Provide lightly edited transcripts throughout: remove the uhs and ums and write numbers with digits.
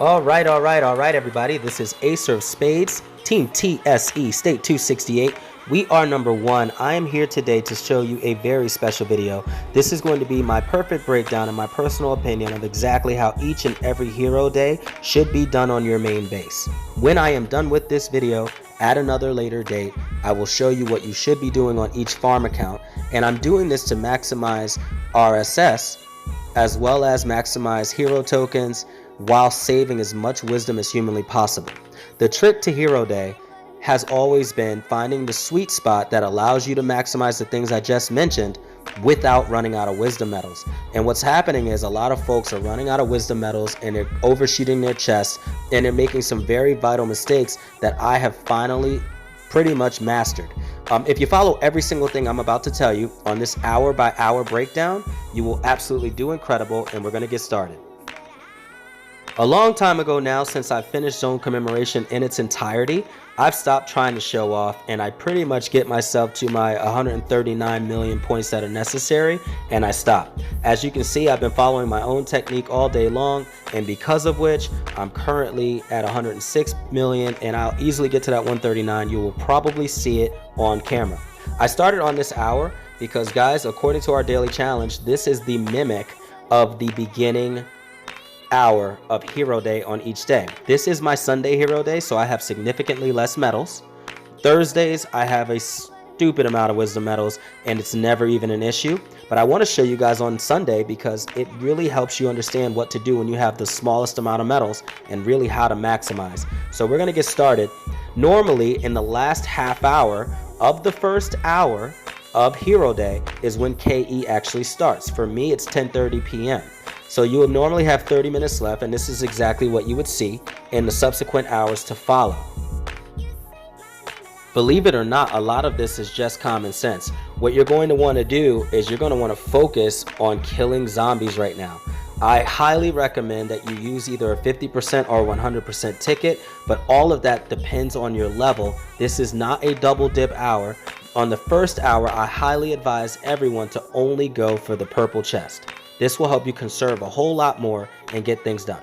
All right, everybody. This is Ace of Spades, Team TSE, State 268. We are number one. I am here today to show you a very special video. This is going to be my perfect breakdown and my personal opinion of exactly how each and every hero day should be done on your main base. When I am done with this video, at another later date, I will show you what you should be doing on each farm account, and I'm doing this to maximize RSS as well as maximize hero tokens while saving as much wisdom as humanly possible. The trick to Hero Day has always been finding the sweet spot that allows you to maximize the things I just mentioned without running out of wisdom medals. And what's happening is a lot of folks are running out of wisdom medals and they're overshooting their chests and they're making some very vital mistakes that I have finally pretty much mastered. If you follow every single thing I'm about to tell you on this hour by hour breakdown, you will absolutely do incredible, and we're going to get started. A long time ago now, since I finished Zone Commemoration in its entirety, I've stopped trying to show off, and I pretty much get myself to my 139 million points that are necessary, and I stop. As you can see, I've been following my own technique all day long, and because of which, I'm currently at 106 million, and I'll easily get to that 139. You will probably see it on camera. I started on this hour because, guys, according to our daily challenge, this is the mimic of the beginning hour of Hero Day on each day. This is my Sunday Hero Day, so I have significantly less medals. Thursdays, I have a stupid amount of wisdom medals, and it's never even an issue. But I want to show you guys on Sunday because it really helps you understand what to do when you have the smallest amount of medals and really how to maximize. So we're going to get started. Normally, in the last half hour of the first hour of Hero Day is when KE actually starts. For me, it's 10:30 p.m. So you will normally have 30 minutes left, and this is exactly what you would see in the subsequent hours to follow. Believe it or not, a lot of this is just common sense. What you're going to want to do is you're going to want to focus on killing zombies right now. I highly recommend that you use either a 50% or 100% ticket, but all of that depends on your level. This is not a double dip hour. On the first hour, I highly advise everyone to only go for the purple chest. This will help you conserve a whole lot more and get things done.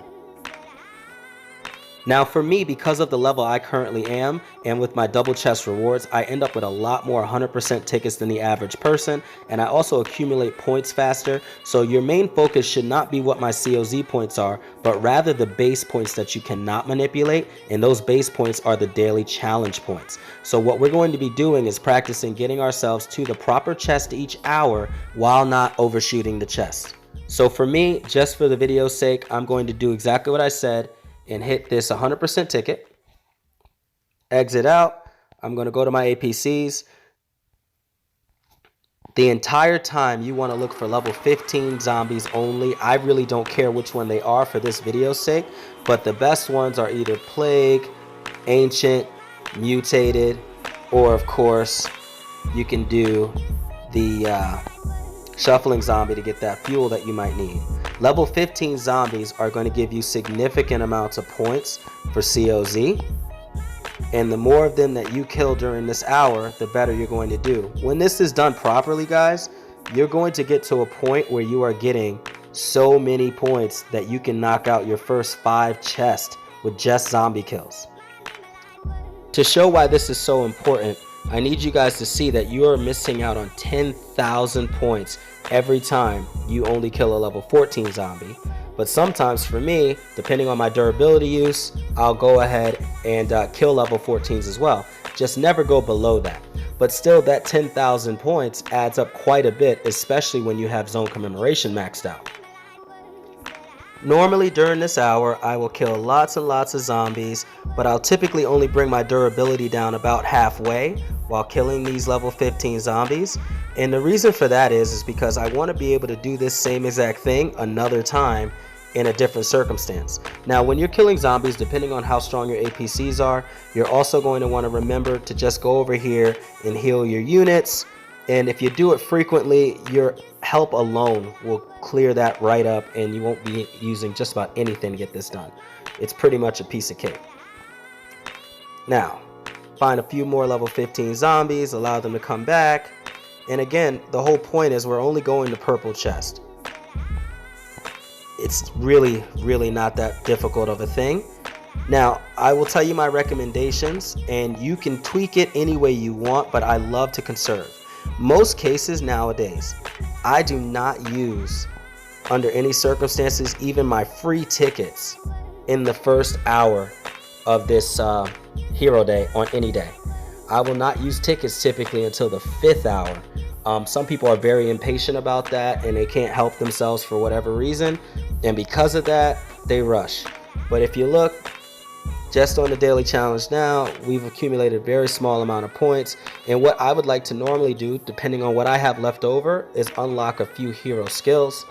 Now for me, because of the level I currently am and with my double chest rewards, I end up with a lot more 100% tickets than the average person, and I also accumulate points faster. So your main focus should not be what my COZ points are, but rather the base points that you cannot manipulate, and those base points are the daily challenge points. So what we're going to be doing is practicing getting ourselves to the proper chest each hour while not overshooting the chest. So for me, just for the video's sake, I'm going to do exactly what I said and hit this 100% ticket. Exit out. I'm going to go to my APCs. The entire time you want to look for level 15 zombies only. I really don't care which one they are for this video's sake, but the best ones are either Plague, Ancient, Mutated, or of course, you can do the Shuffling Zombie to get that fuel that you might need. Level 15 zombies are going to give you significant amounts of points for COZ, and the more of them that you kill during this hour, the better you're going to do. When this is done properly, guys, you're going to get to a point where you are getting so many points that you can knock out your first 5 chests with just zombie kills. To show why this is so important, I need you guys to see that you are missing out on 10,000 points every time you only kill a level 14 zombie. But sometimes for me, depending on my durability use, I'll go ahead and kill level 14s as well. Just never go below that. But still, that 10,000 points adds up quite a bit, especially when you have Zone Commemoration maxed out. Normally during this hour, I will kill lots and lots of zombies, but I'll typically only bring my durability down about halfway while killing these level 15 zombies. And the reason for that is because I want to be able to do this same exact thing another time in a different circumstance. Now, when you're killing zombies, depending on how strong your APCs are, you're also going to want to remember to just go over here and heal your units. And if you do it frequently, your help alone will clear that right up, and you won't be using just about anything to get this done. It's pretty much a piece of cake. Now, find a few more level 15 zombies, allow them to come back. And again, the whole point is we're only going to purple chest. It's really, really not that difficult of a thing. Now, I will tell you my recommendations, and you can tweak it any way you want, but I love to conserve. Most cases nowadays, I do not use, under any circumstances, even my free tickets in the first hour of this hero day on any day. I will not use tickets typically until the 5th hour. Some people are very impatient about that, and they can't help themselves for whatever reason, and because of that, they rush. But if you look just on the daily challenge now, we've accumulated a very small amount of points, and what I would like to normally do, depending on what I have left over, is unlock a few hero skills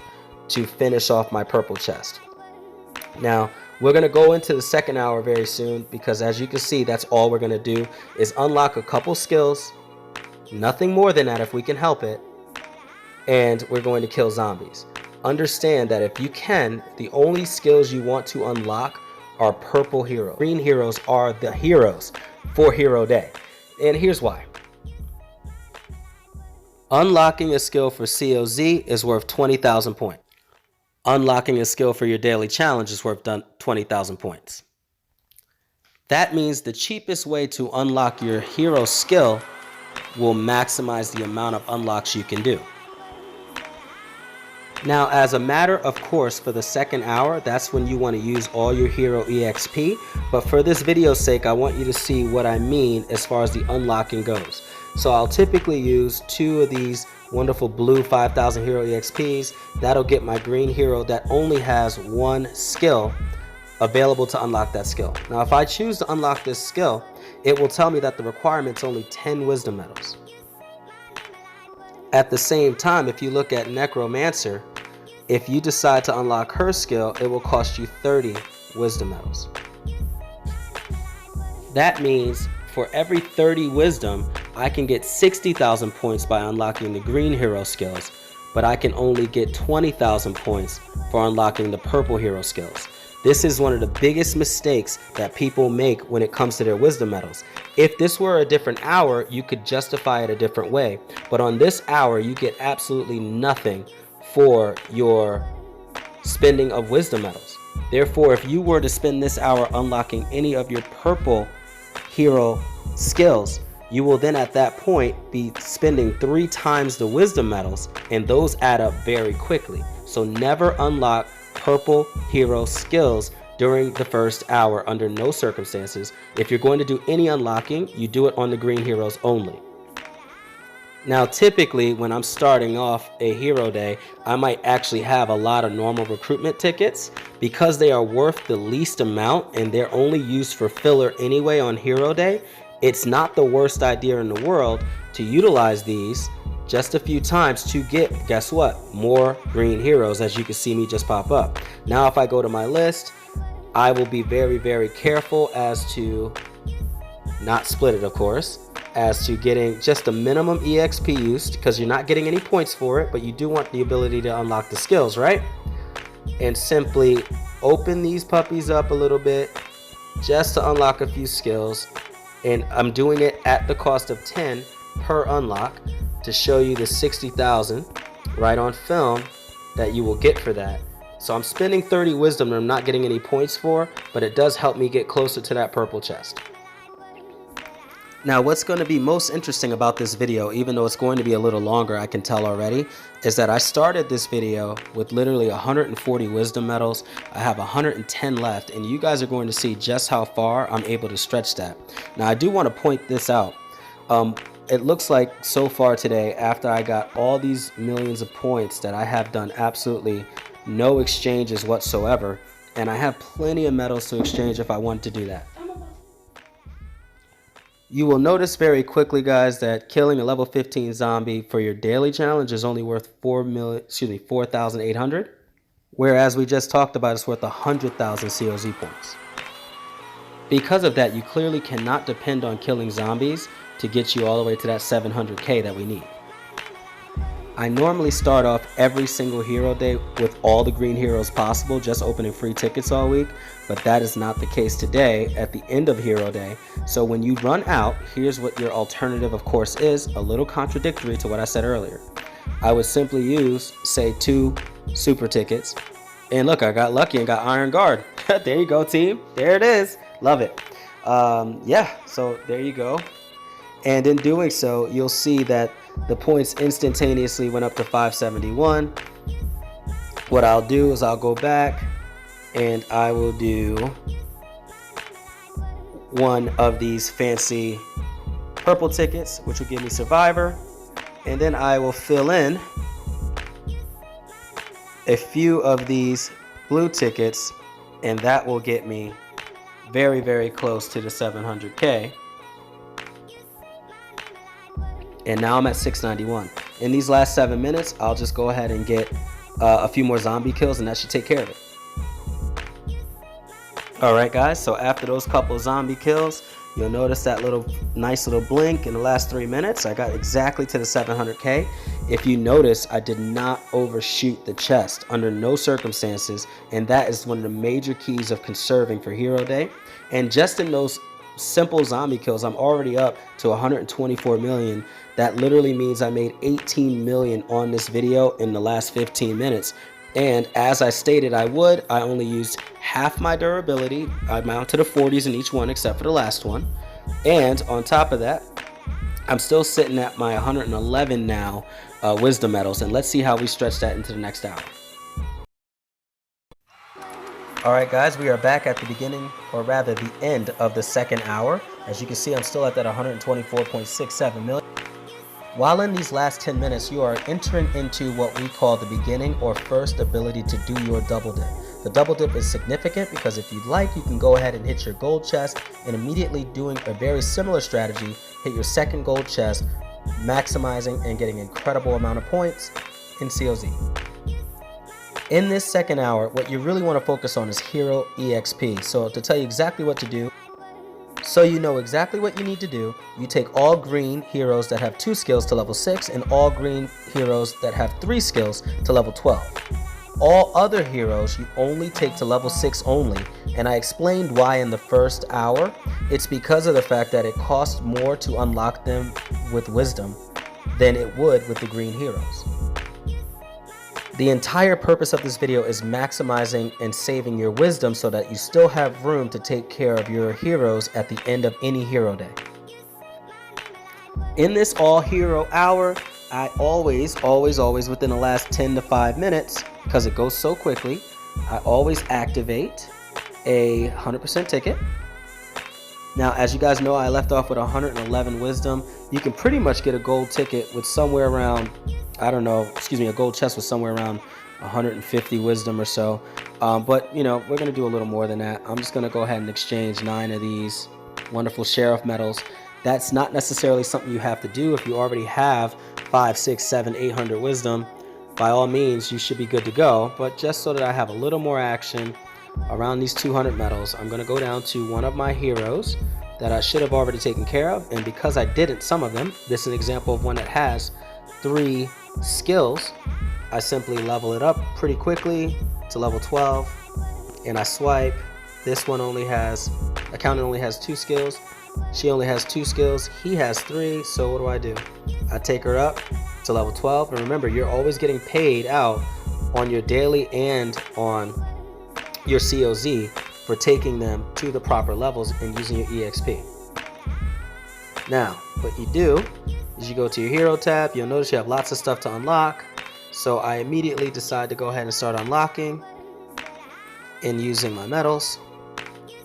to finish off my purple chest. Now, we're going to go into the 2nd hour very soon, because as you can see, that's all we're going to do is unlock a couple skills, nothing more than that if we can help it, and we're going to kill zombies. Understand that if you can, the only skills you want to unlock are purple heroes. Green heroes are the heroes for hero day, and here's why. Unlocking a skill for COZ is worth 20,000 points. Unlocking a skill for your daily challenge is worth 20,000 points. That means the cheapest way to unlock your hero skill will maximize the amount of unlocks you can do. Now, as a matter of course, for the 2nd hour, that's when you want to use all your hero EXP. But for this video's sake, I want you to see what I mean as far as the unlocking goes. So I'll typically use 2 of these wonderful blue 5,000 hero EXPs. That'll get my green hero that only has 1 skill available to unlock that skill. Now, if I choose to unlock this skill, it will tell me that the requirement's only 10 wisdom medals. At the same time, if you look at Necromancer, if you decide to unlock her skill, it will cost you 30 wisdom medals. That means for every 30 wisdom, I can get 60,000 points by unlocking the green hero skills, but I can only get 20,000 points for unlocking the purple hero skills. This is one of the biggest mistakes that people make when it comes to their wisdom medals. If this were a different hour, you could justify it a different way. But on this hour, you get absolutely nothing for your spending of wisdom medals. Therefore, if you were to spend this hour unlocking any of your purple hero skills, you will then at that point be spending 3 times the wisdom medals, and those add up very quickly. So never unlock purple hero skills during the 1st hour under no circumstances. If you're going to do any unlocking, you do it on the green heroes only. Now, typically when I'm starting off a hero day, I might actually have a lot of normal recruitment tickets. Because they are worth the least amount and they're only used for filler anyway on hero day, it's not the worst idea in the world to utilize these just a few times to get, guess what, more green heroes, as you can see me just pop up. Now, if I go to my list, I will be very, very careful as to not split it, of course, as to getting just the minimum EXP used, because you're not getting any points for it, but you do want the ability to unlock the skills, right? And simply open these puppies up a little bit just to unlock a few skills. And I'm doing it at the cost of 10 per unlock to show you the 60,000 right on film that you will get for that. So I'm spending 30 wisdom that I'm not getting any points for, but it does help me get closer to that purple chest. Now, what's going to be most interesting about this video, even though it's going to be a little longer, I can tell already, is that I started this video with literally 140 wisdom medals. I have 110 left, and you guys are going to see just how far I'm able to stretch that. Now, I do want to point this out. It looks like so far today, after I got all these millions of points, that I have done absolutely no exchanges whatsoever, and I have plenty of medals to exchange if I want to do that. You will notice very quickly, guys, that killing a level 15 zombie for your daily challenge is only worth 4,800, whereas we just talked about it's worth 100,000 COZ points. Because of that, you clearly cannot depend on killing zombies to get you all the way to that 700k that we need. I normally start off every single hero day with all the green heroes possible, just opening free tickets all week, but that is not the case today at the end of hero day. So when you run out, here's what your alternative, of course, is a little contradictory to what I said earlier. I would simply use, say, 2 super tickets, And look, I got lucky and got Iron Guard. There you go, team. There it is. Love it. Yeah, so there you go. And in doing so, you'll see that the points instantaneously went up to 571. What I'll do is I'll go back and I will do one of these fancy purple tickets, which will give me Survivor. And then I will fill in a few of these blue tickets, and that will get me very, very close to the 700K. And now I'm at 691. In these last 7 minutes, I'll just go ahead and get a few more zombie kills, and that should take care of it. Alright guys, so after those couple zombie kills, you'll notice that nice little blink in the last 3 minutes. I got exactly to the 700K. If you notice, I did not overshoot the chest under no circumstances, and that is one of the major keys of conserving for Hero Day. And just in those simple zombie kills, I'm already up to 124 million. That literally means I made 18 million on this video in the last 15 minutes. And as I stated I would, I only used half my durability. I mounted the 40s in each one except for the last one. And on top of that, I'm still sitting at my 111 now wisdom medals. And let's see how we stretch that into the next hour. Alright guys, we are back at the beginning, or rather the end of the second hour. As you can see, I'm still at that 124.67 million. While in these last 10 minutes, you are entering into what we call the beginning or first ability to do your double dip. The double dip is significant because if you'd like, you can go ahead and hit your gold chest and immediately doing a very similar strategy, hit your second gold chest, maximizing and getting an incredible amount of points in COZ. In this second hour, what you really want to focus on is Hero EXP. So to tell you exactly what to do, so you know exactly what you need to do, you take all green heroes that have 2 skills to level 6 and all green heroes that have 3 skills to level 12. All other heroes you only take to level 6 only, and I explained why in the first hour. It's because of the fact that it costs more to unlock them with wisdom than it would with the green heroes. The entire purpose of this video is maximizing and saving your wisdom so that you still have room to take care of your heroes at the end of any hero day. In this all hero hour, I always within the last 10 to 5 minutes, because it goes so quickly, I always activate a 100% ticket. Now, as you guys know, I left off with 111 wisdom. You can pretty much get a gold ticket with somewhere around, a gold chest with somewhere around 150 wisdom or so. But, you know, we're going to do a little more than that. I'm just going to go ahead and exchange 9 of these wonderful sheriff medals. That's not necessarily something you have to do. If you already have 5, 6, 7, 800 wisdom, by all means, you should be good to go. But just so that I have a little more action around these 200 medals, I'm going to go down to one of my heroes that I should have already taken care of. And because I didn't, some of them, this is an example of one that has 3 skills, I simply level it up pretty quickly to level 12 and I swipe. This one accountant only has 2 skills. She only has 2 skills. He has 3. So what do? I take her up to level 12. And remember, you're always getting paid out on your daily and on your COZ for taking them to the proper levels and using your EXP. Now, what you do is you go to your hero tab. You'll notice you have lots of stuff to unlock. So I immediately decide to go ahead and start unlocking and using my medals.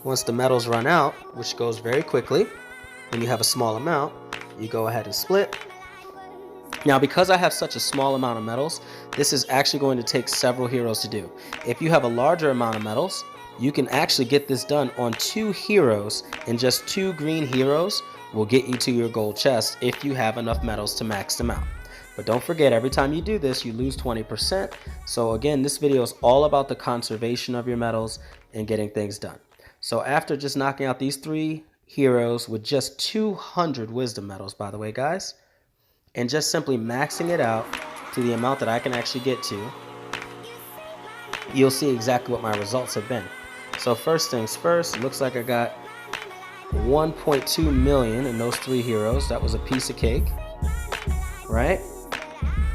Once the medals run out, which goes very quickly, when you have a small amount, you go ahead and split. Now, because I have such a small amount of medals, this is actually going to take several heroes to do. If you have a larger amount of medals, you can actually get this done on 2 heroes, and just 2 green heroes will get you to your gold chest if you have enough medals to max them out. But don't forget, every time you do this, you lose 20%. So again, this video is all about the conservation of your medals and getting things done. So after just knocking out these 3 heroes with just 200 wisdom medals, by the way, guys, and just simply maxing it out to the amount that I can actually get to, you'll see exactly what my results have been. So first things first, it looks like I got 1.2 million in those 3 heroes. That was a piece of cake, right?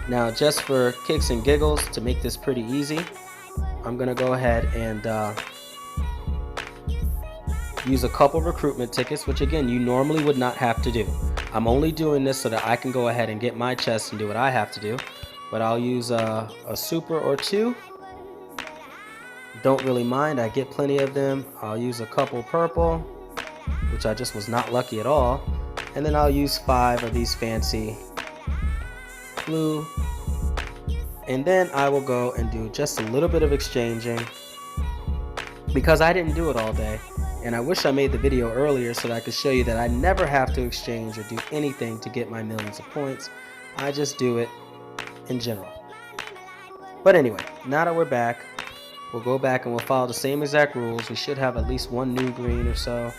Now, just for kicks and giggles, to make this pretty easy, I'm I'm gonna go ahead and use a couple recruitment tickets, which again you normally would not have to do. I'm only doing this so that I can go ahead and get my chest and do what I have to do. But I'll use a super or two. Don't really mind, I get plenty of them. I'll use a couple purple, which I just was not lucky at all. And then I'll use 5 of these fancy blue. And then I will go and do just a little bit of exchanging because I didn't do it all day. And I wish I made the video earlier so that I could show you that I never have to exchange or do anything to get my millions of points. I just do it in general. But anyway, now that we're back, we'll go back and we'll follow the same exact rules. We should have at least one new green or so.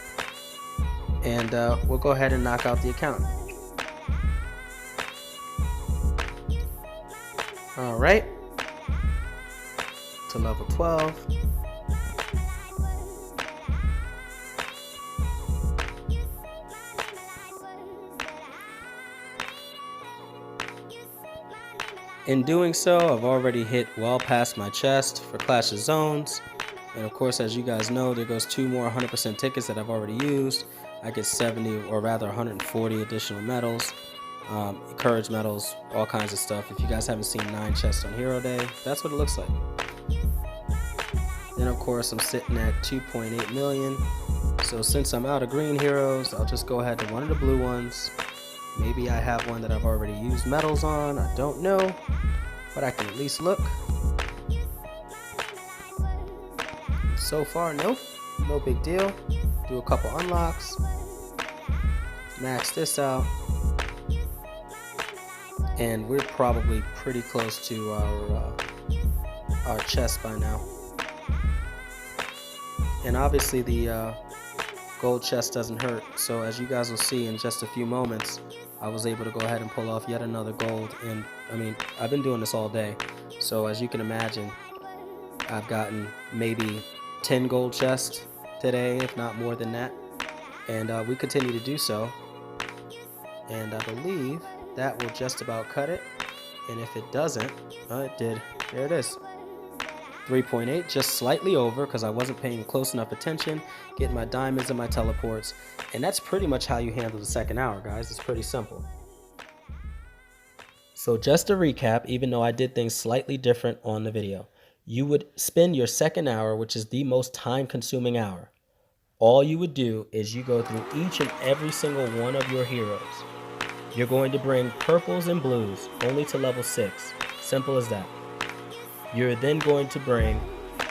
And we'll go ahead and knock out the account. Alright. To level 12. In doing so, I've already hit well past my chest for Clash of Zones. And of course, as you guys know, there goes 2 more 100% tickets that I've already used. I get 70 or rather 140 additional medals, courage medals, all kinds of stuff. If you guys haven't seen 9 chests on Hero Day, that's what it looks like. Then of course, I'm sitting at 2.8 million. So since I'm out of green heroes, I'll just go ahead to one of the blue ones. Maybe I have one that I've already used medals on, I don't know, but I can at least look. So far, nope, no big deal. Do a couple unlocks, max this out, and we're probably pretty close to our chest by now. And obviously the gold chest doesn't hurt, so as you guys will see in just a few moments, I was able to go ahead and pull off yet another gold. And I mean, I've been doing this all day, so as you can imagine, I've gotten maybe 10 gold chests today, if not more than that, and we continue to do so. And I believe that will just about cut it, and if it doesn't, it did. There it is. 3.8, just slightly over because I wasn't paying close enough attention, getting my diamonds and my teleports, and that's pretty much how you handle the second hour, guys. It's pretty simple. So just to recap, even though I did things slightly different on the video, you would spend your second hour, which is the most time-consuming hour. All you would do is you go through each and every single one of your heroes. You're going to bring purples and blues only to level 6. Simple as that. You're then going to bring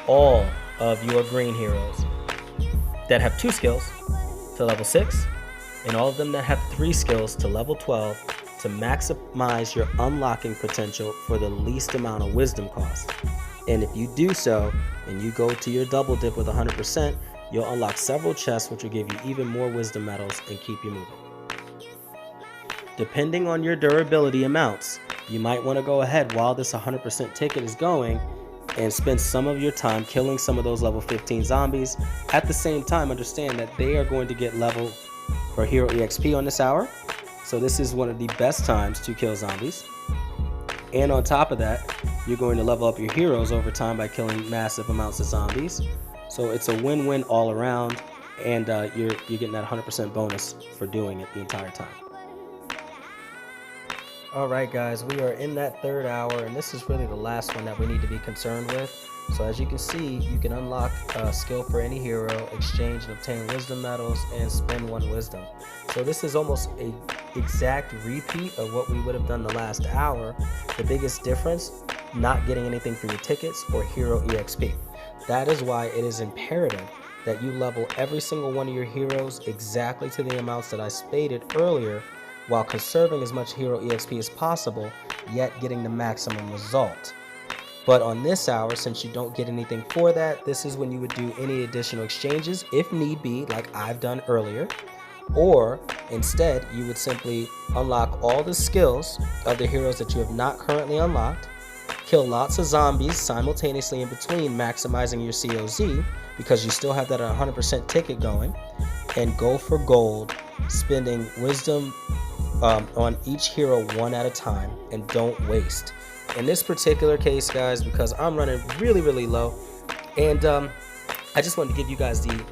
all of your green heroes that have 2 skills to level 6, and all of them that have 3 skills to level 12 to maximize your unlocking potential for the least amount of wisdom cost. And if you do so, and you go to your double dip with 100%, you'll unlock several chests which will give you even more wisdom medals and keep you moving. Depending on your durability amounts, you might want to go ahead while this 100% ticket is going and spend some of your time killing some of those level 15 zombies. At the same time, understand that they are going to get level for hero EXP on this hour. So this is one of the best times to kill zombies. And on top of that, you're going to level up your heroes over time by killing massive amounts of zombies. So it's a win-win all around, and you're getting that 100% bonus for doing it the entire time. Alright guys, we are in that 3rd hour, and this is really the last one that we need to be concerned with. So as you can see, you can unlock a skill for any hero, exchange and obtain wisdom medals, and spend 1 wisdom. So this is almost a exact repeat of what we would have done the last hour. The biggest difference, not getting anything for your tickets or hero EXP. That is why it is imperative that you level every single one of your heroes exactly to the amounts that I stated earlier, while conserving as much hero EXP as possible, yet getting the maximum result. But on this hour, since you don't get anything for that, this is when you would do any additional exchanges, if need be, like I've done earlier. Or instead, you would simply unlock all the skills of the heroes that you have not currently unlocked, kill lots of zombies simultaneously in between, maximizing your COZ, because you still have that 100% ticket going, and go for gold, spending wisdom on each hero 1 at a time, and don't waste. In this particular case, guys, because I'm running really low, And I just wanted to give you guys the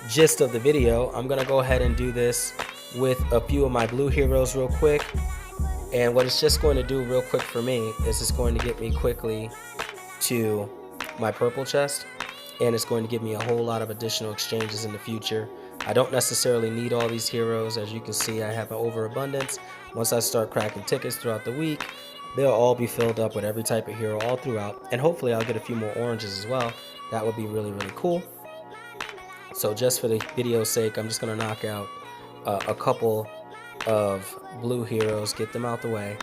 gist of the video. I'm gonna go ahead and do this with a few of my blue heroes real quick. And what it's just going to do real quick for me is it's going to get me quickly to my purple chest, and it's going to give me a whole lot of additional exchanges in the future. I don't necessarily need all these heroes. As you can see, I have an overabundance. Once I start cracking tickets throughout the week, they'll all be filled up with every type of hero all throughout, and hopefully I'll get a few more oranges as well. That would be really, really cool. So just for the video's sake, I'm just going to knock out a couple of blue heroes, get them out the way,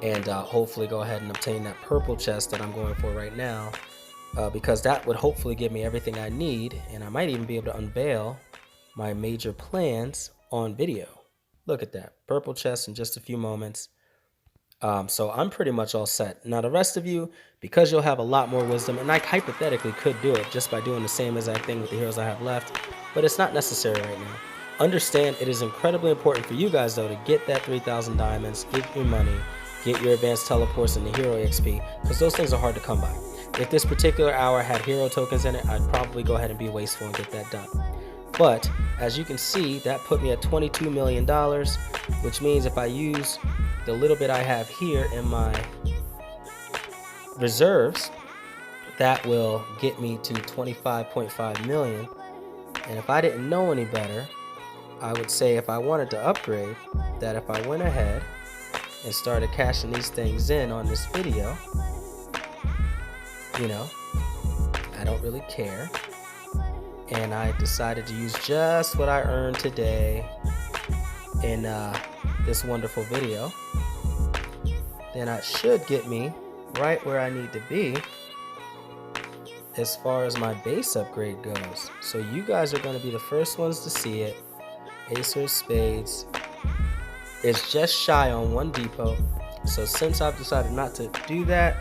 and hopefully go ahead and obtain that purple chest that I'm going for right now, because that would hopefully give me everything I need, and I might even be able to unveil my major plans on video. Look at that, purple chest in just a few moments. So I'm pretty much all set. Now the rest of you, because you'll have a lot more wisdom, and I hypothetically could do it just by doing the same exact thing with the heroes I have left, but it's not necessary right now. Understand it is incredibly important for you guys though to get that 3,000 diamonds, get your money, get your advanced teleports and the hero XP, because those things are hard to come by. If this particular hour had hero tokens in it, I'd probably go ahead and be wasteful and get that done. But as you can see, that put me at $22 million, which means if I use the little bit I have here in my reserves, that will get me to 25.5 million. And if I didn't know any better, I would say if I wanted to upgrade, that if I went ahead and started cashing these things in on this video, you know, I don't really care, and I decided to use just what I earned today in this wonderful video, then that should get me right where I need to be as far as my base upgrade goes. So you guys are going to be the first ones to see it. Ace of Spades is just shy on 1 depot. So since I've decided not to do that,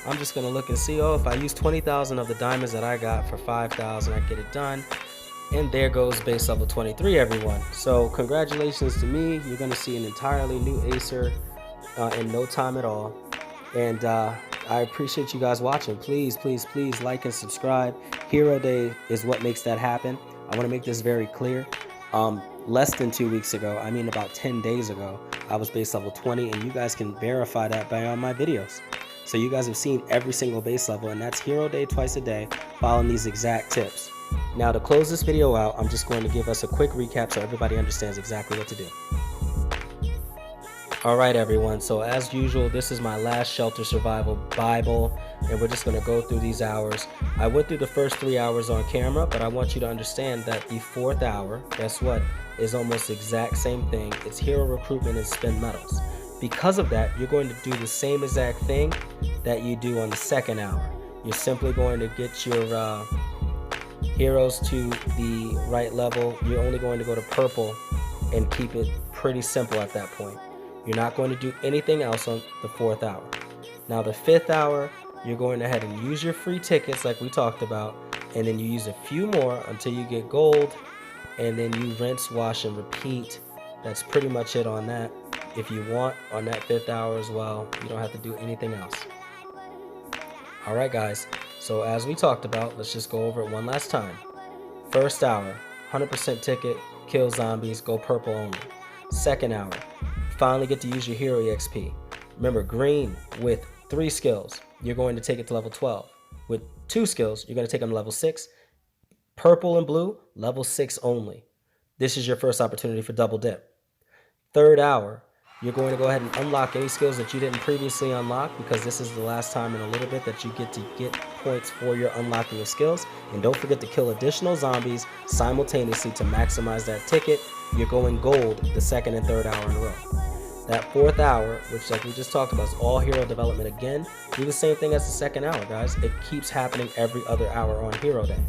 I'm just going to look and see, oh, if I use 20,000 of the diamonds that I got for 5,000, I get it done. And there goes base level 23, everyone. So congratulations to me. You're going to see an entirely new Acer in no time at all. And I appreciate you guys watching. Please, please, please like and subscribe. Hero Day is what makes that happen. I want to make this very clear. Less than 2 weeks ago, I mean about 10 days ago, I was base level 20, and you guys can verify that by on my videos. So you guys have seen every single base level, and that's Hero Day twice a day, following these exact tips. Now to close this video out, I'm just going to give us a quick recap so everybody understands exactly what to do. Alright everyone, so as usual, this is my last shelter survival Bible, and we're just going to go through these hours. I went through the first 3 hours on camera, but I want you to understand that the 4th hour, guess what, is almost the exact same thing. It's hero recruitment and spend medals. Because of that, you're going to do the same exact thing that you do on the 2nd hour. You're simply going to get your heroes to the right level. You're only going to go to purple and keep it pretty simple at that point. You're not going to do anything else on the 4th hour. Now the 5th hour, you're going ahead and use your free tickets like we talked about, and then you use a few more until you get gold, and then you rinse, wash, and repeat. That's pretty much it on that. If you want, on that 5th hour as well, you don't have to do anything else. Alright guys, so as we talked about, let's just go over it one last time. 1st hour, 100% ticket, kill zombies, go purple only. 2nd hour, finally get to use your hero EXP. Remember, green with 3 skills, you're going to take it to level 12. With 2 skills, you're going to take them to level 6. Purple and blue, level 6 only. This is your first opportunity for double dip. 3rd hour, you're going to go ahead and unlock any skills that you didn't previously unlock, because this is the last time in a little bit that you get to get points for your unlocking of skills. And don't forget to kill additional zombies simultaneously to maximize that ticket. You're going gold the 2nd and 3rd hour in a row. That 4th hour, which like we just talked about, is all hero development again. Do the same thing as the 2nd hour, guys. It keeps happening every other hour on Hero Day.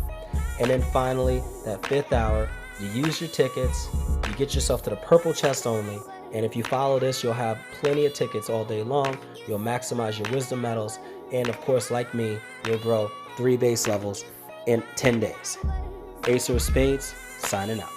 And then finally, that 5th hour, you use your tickets, you get yourself to the purple chest only, and if you follow this, you'll have plenty of tickets all day long. You'll maximize your wisdom medals, and of course, like me, you'll grow 3 base levels in 10 days. Ace of Spades, signing out.